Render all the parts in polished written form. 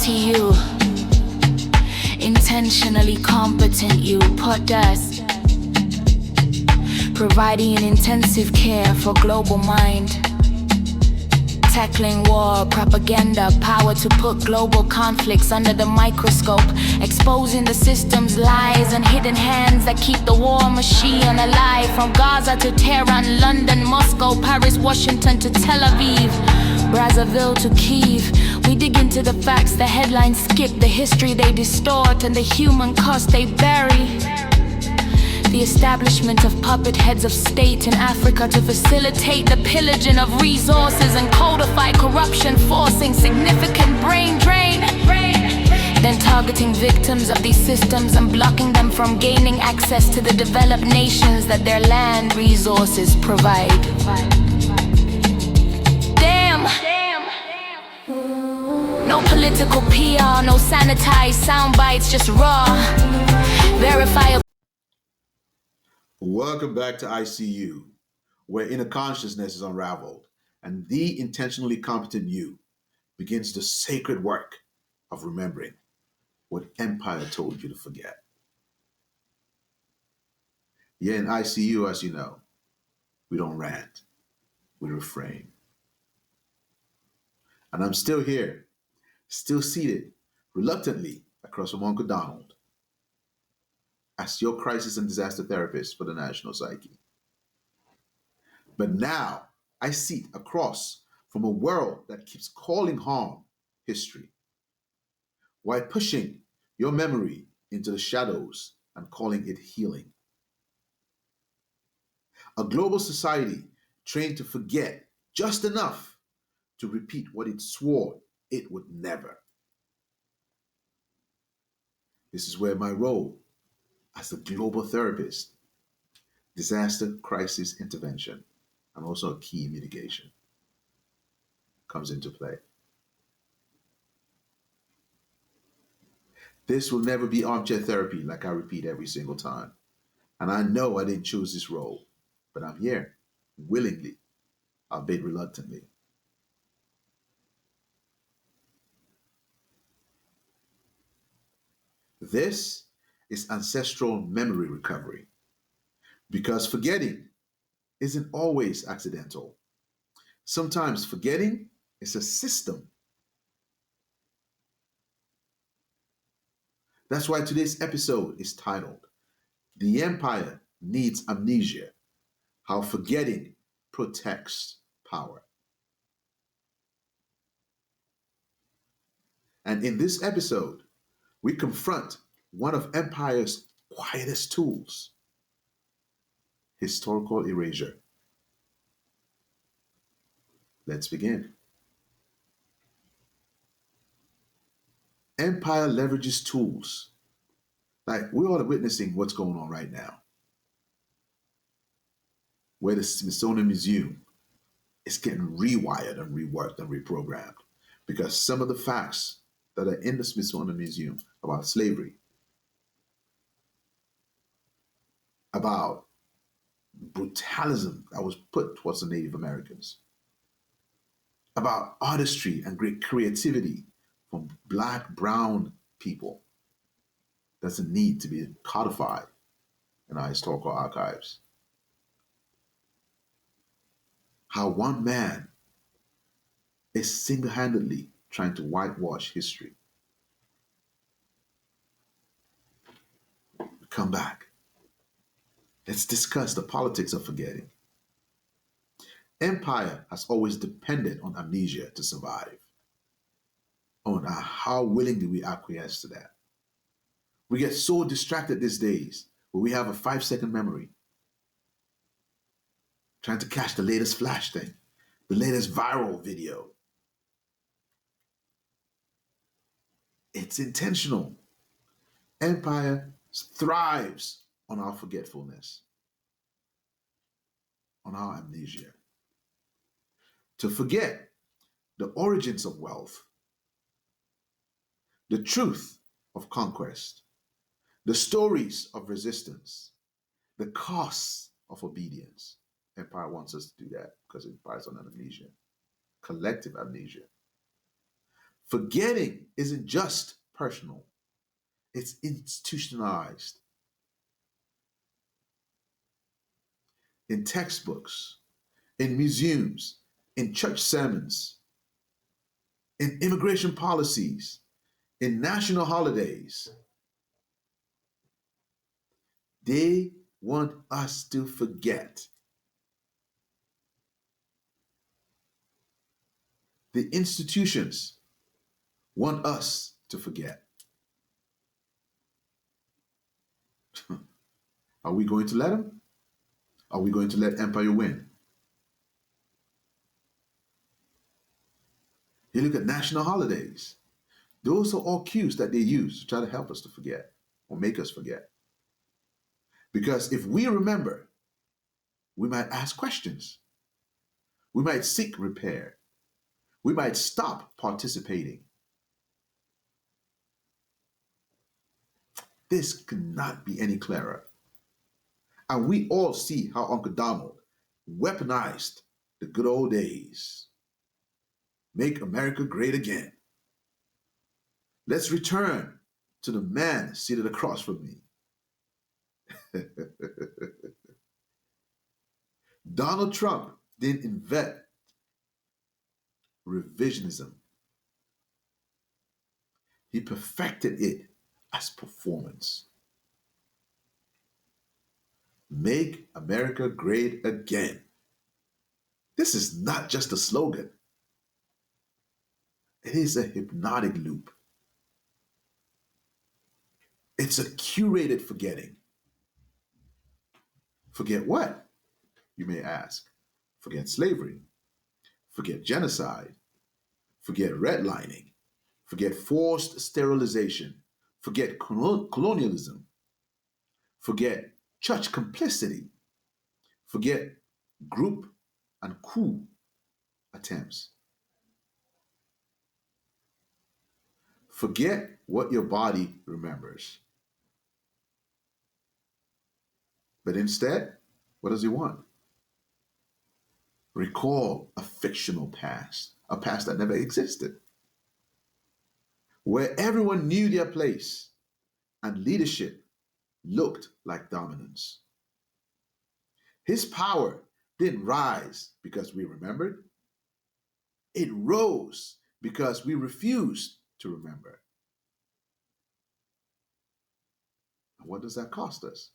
ICU, intentionally competent you, put us, providing intensive care for global mind, tackling war, propaganda, power to put global conflicts under the microscope, exposing the system's lies and hidden hands that keep the war machine alive. From Gaza to Tehran, London, Moscow, Paris, Washington to Tel Aviv, Brazzaville to Kyiv, we dig into the facts the headlines skip, the history they distort, and the human cost they bury. The establishment of puppet heads of state in Africa to facilitate the pillaging of resources and codify corruption, forcing significant brain drain. Then targeting victims of these systems and blocking them from gaining access to the developed nations that their land resources provide. Damn. No political PR, no sanitized sound bites, just raw, verifiable. Welcome back to ICU, where inner consciousness is unraveled and the intentionally competent you begins the sacred work of remembering what Empire told you to forget. Yeah, in ICU, as you know, we don't rant, we refrain. And I'm still here, still seated, reluctantly, across from Uncle Donald, as your crisis and disaster therapist for the National Psyche. But now I sit across from a world that keeps calling harm history, while pushing your memory into the shadows and calling it healing. A global society trained to forget just enough to repeat what it swore it would never. This is where my role as a global therapist, disaster crisis intervention, and also a key mitigation comes into play. This will never be armchair therapy, like I repeat every single time. And I know I didn't choose this role, but I'm here, willingly, albeit reluctantly. This is ancestral memory recovery, because forgetting isn't always accidental. Sometimes forgetting is a system. That's why today's episode is titled, The Empire Needs Amnesia, How Forgetting Protects Power. And in this episode, we confront one of Empire's quietest tools, historical erasure. Let's begin. Empire leverages tools. Like we're all witnessing what's going on right now, where the Smithsonian Museum is getting rewired and reworked and reprogrammed because some of the facts that are in the Smithsonian Museum about slavery, about brutalism that was put towards the Native Americans, about artistry and great creativity from Black, brown people doesn't need to be codified in our historical archives. How one man is single-handedly trying to whitewash history. Come back. Let's discuss the politics of forgetting. Empire has always depended on amnesia to survive. On how willingly we acquiesce to that. We get so distracted these days where we have a 5-second memory, trying to catch the latest flash thing, the latest viral video. It's intentional. Empire thrives on our forgetfulness, on our amnesia. To forget the origins of wealth, the truth of conquest, the stories of resistance, the costs of obedience. Empire wants us to do that because it buys on amnesia, collective amnesia. Forgetting isn't just personal, it's institutionalized in textbooks, in museums, in church sermons, in immigration policies, in national holidays. They want us to forget. The institutions want us to forget. Are we going to let them? Are we going to let Empire win? You look at national holidays. Those are all cues that they use to try to help us to forget or make us forget. Because if we remember, we might ask questions. We might seek repair. We might stop participating. This could not be any clearer. And we all see how Uncle Donald weaponized the good old days. Make America great again. Let's return to the man seated across from me. Donald Trump didn't invent revisionism. He perfected it as performance. Make America great again. This is not just a slogan. It is a hypnotic loop. It's a curated forgetting. Forget what? You may ask. Forget slavery. Forget genocide. Forget redlining. Forget forced sterilization. Forget colonialism. Forget church complicity. Forget group and coup attempts. Forget what your body remembers. But instead, what does he want? Recall a fictional past, a past that never existed, where everyone knew their place and leadership looked like dominance. His power didn't rise because we remembered. It rose because we refused to remember. And what does that cost us?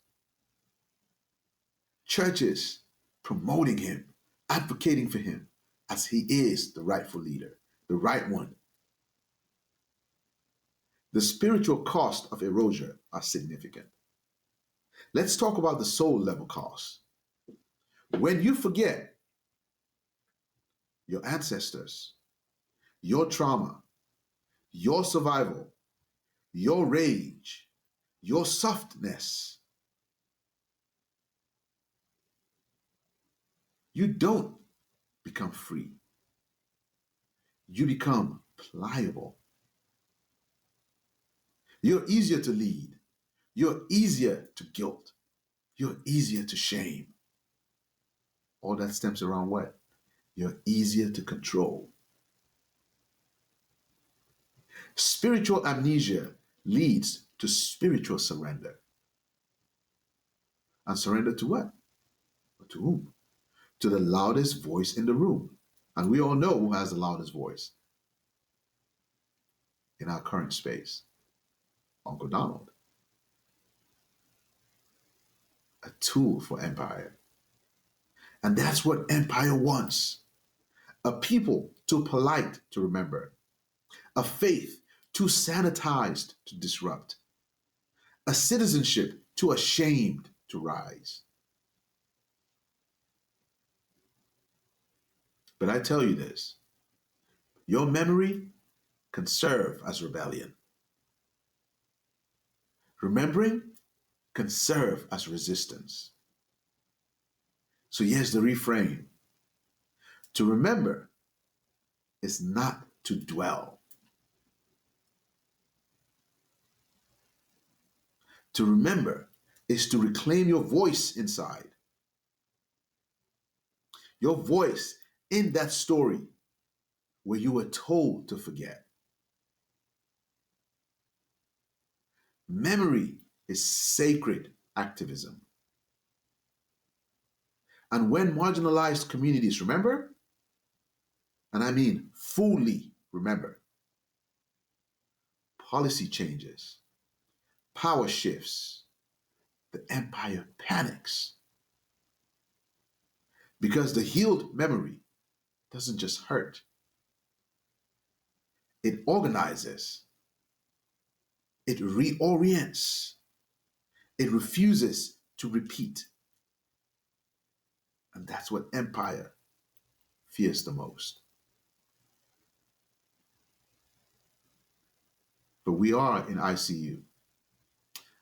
Churches promoting him, advocating for him as he is the rightful leader, the right one. The spiritual cost of erasure are significant. Let's talk about the soul level cost. When you forget your ancestors, your trauma, your survival, your rage, your softness, you don't become free. You become pliable. You're easier to lead. You're easier to guilt. You're easier to shame. All that stems around what? You're easier to control. Spiritual amnesia leads to spiritual surrender. And surrender to what? To whom? To the loudest voice in the room. And we all know who has the loudest voice in our current space. Uncle Donald. A tool for empire. And that's what empire wants. A people too polite to remember. A faith too sanitized to disrupt. A citizenship too ashamed to rise. But I tell you this, your memory can serve as rebellion. Remembering can serve as resistance. So here's the refrain. To remember is not to dwell. To remember is to reclaim your voice inside. Your voice in that story where you were told to forget. Memory is sacred activism. And when marginalized communities remember, and I mean fully remember, policy changes, power shifts, the empire panics. Because the healed memory doesn't just hurt, it organizes, it reorients, it refuses to repeat. And that's what empire fears the most. But we are in ICU.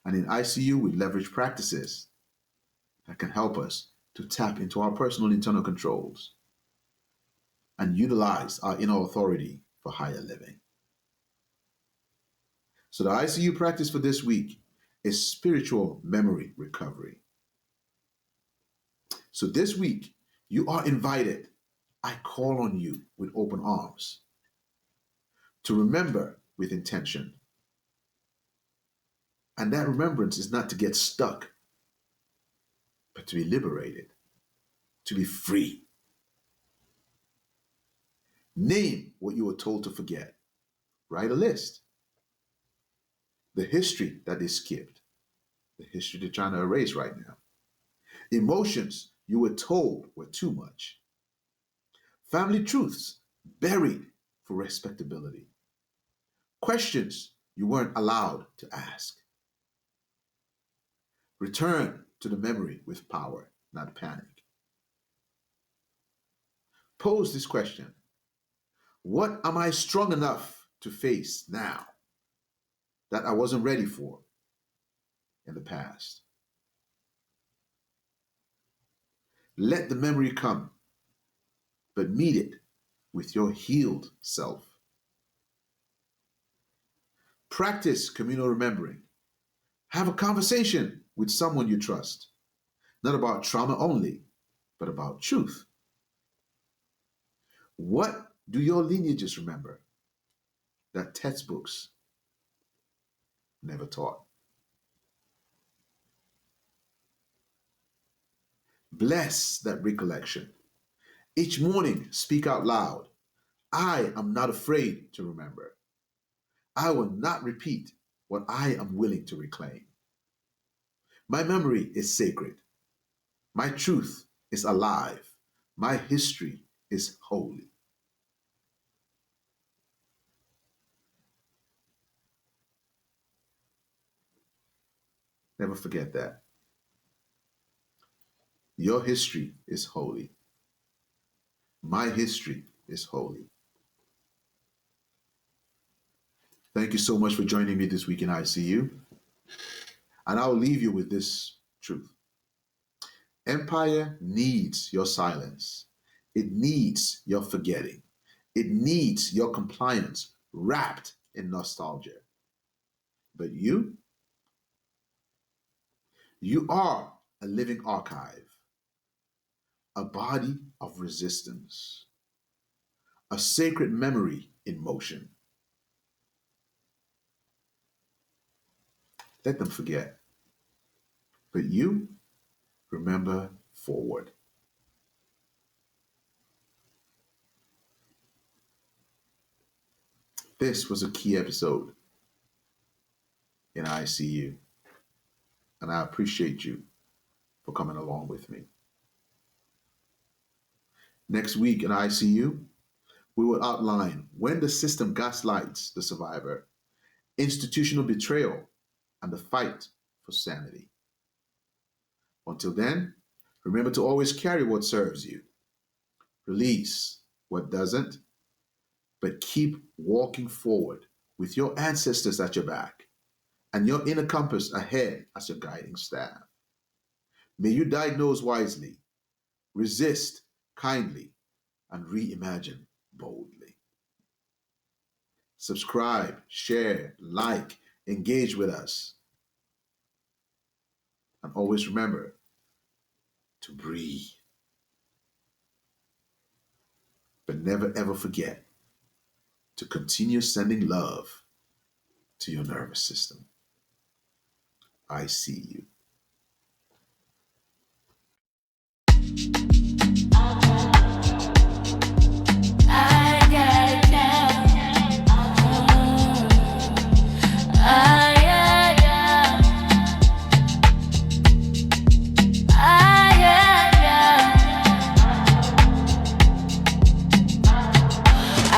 And in ICU, we leverage practices that can help us to tap into our personal internal controls and utilize our inner authority for higher living. So the ICU practice for this week is spiritual memory recovery. So this week, you are invited. I call on you with open arms to remember with intention. And that remembrance is not to get stuck, but to be liberated, to be free. Name what you were told to forget. Write a list. The history that they skipped, the history they're trying to erase right now. Emotions you were told were too much. Family truths buried for respectability. Questions you weren't allowed to ask. Return to the memory with power, not panic. Pose this question. What am I strong enough to face now that I wasn't ready for in the past? Let the memory come, but meet it with your healed self. Practice communal remembering. Have a conversation with someone you trust, not about trauma only, but about truth. What do your lineages remember that textbooks never taught? Bless that recollection. Each morning, speak out loud. I am not afraid to remember. I will not repeat what I am willing to reclaim. My memory is sacred. My truth is alive. My history is holy. Never forget that. Your history is holy. My history is holy. Thank you so much for joining me this week in ICU. And I'll leave you with this truth. Empire needs your silence. It needs your forgetting. It needs your compliance wrapped in nostalgia. But you are a living archive, a body of resistance, a sacred memory in motion. Let them forget. But you remember forward. This was a key episode in ICU, and I appreciate you for coming along with me. Next week in ICU, we will outline when the system gaslights the survivor, institutional betrayal, and the fight for sanity. Until then, remember to always carry what serves you. Release what doesn't, but keep walking forward with your ancestors at your back and your inner compass ahead as your guiding staff. May you diagnose wisely, resist kindly, and reimagine boldly. Subscribe, share, like, engage with us. And always remember to breathe. But never ever forget to continue sending love to your nervous system. ICU.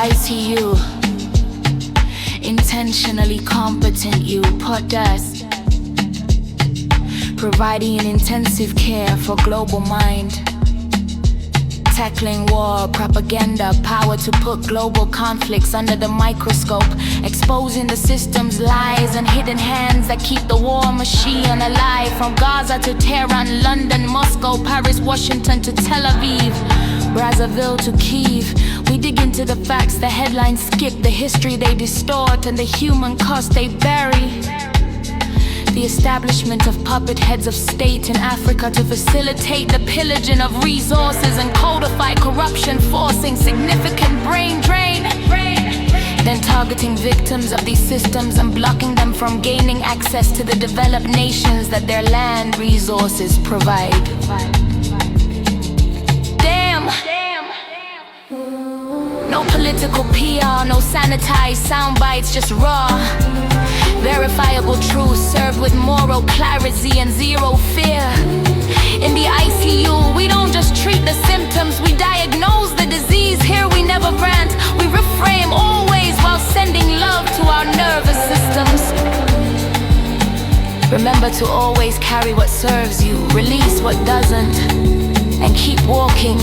ICU, intentionally competent you put us, providing intensive care for global mind, tackling war, propaganda, power to put global conflicts under the microscope, exposing the system's lies and hidden hands that keep the war machine alive. From Gaza to Tehran, London, Moscow, Paris, Washington to Tel Aviv, Brazzaville to Kyiv, we dig into the facts the headlines skip, the history they distort, and the human cost they bury. The establishment of puppet heads of state in Africa to facilitate the pillaging of resources and codify corruption, forcing significant brain drain. Then targeting victims of these systems and blocking them from gaining access to the developed nations that their land resources provide. No political PR, no sanitized sound bites, just raw, verifiable truth served with moral clarity and zero fear. In the ICU, we don't just treat the symptoms, we diagnose the disease. Here we never rant, we reframe always while sending love to our nervous systems. Remember to always carry what serves you, release what doesn't, and keep walking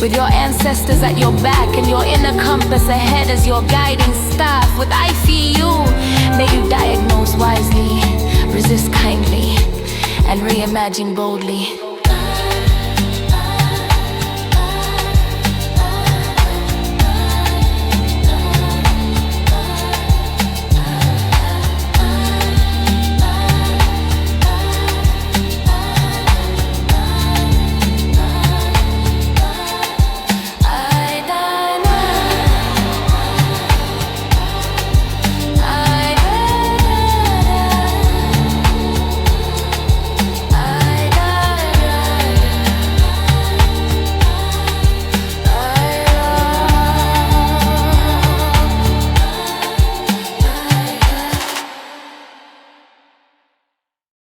with your ancestors at your back and your inner compass ahead as your guiding staff. With ICU, may you diagnose wisely, resist kindly, and reimagine boldly.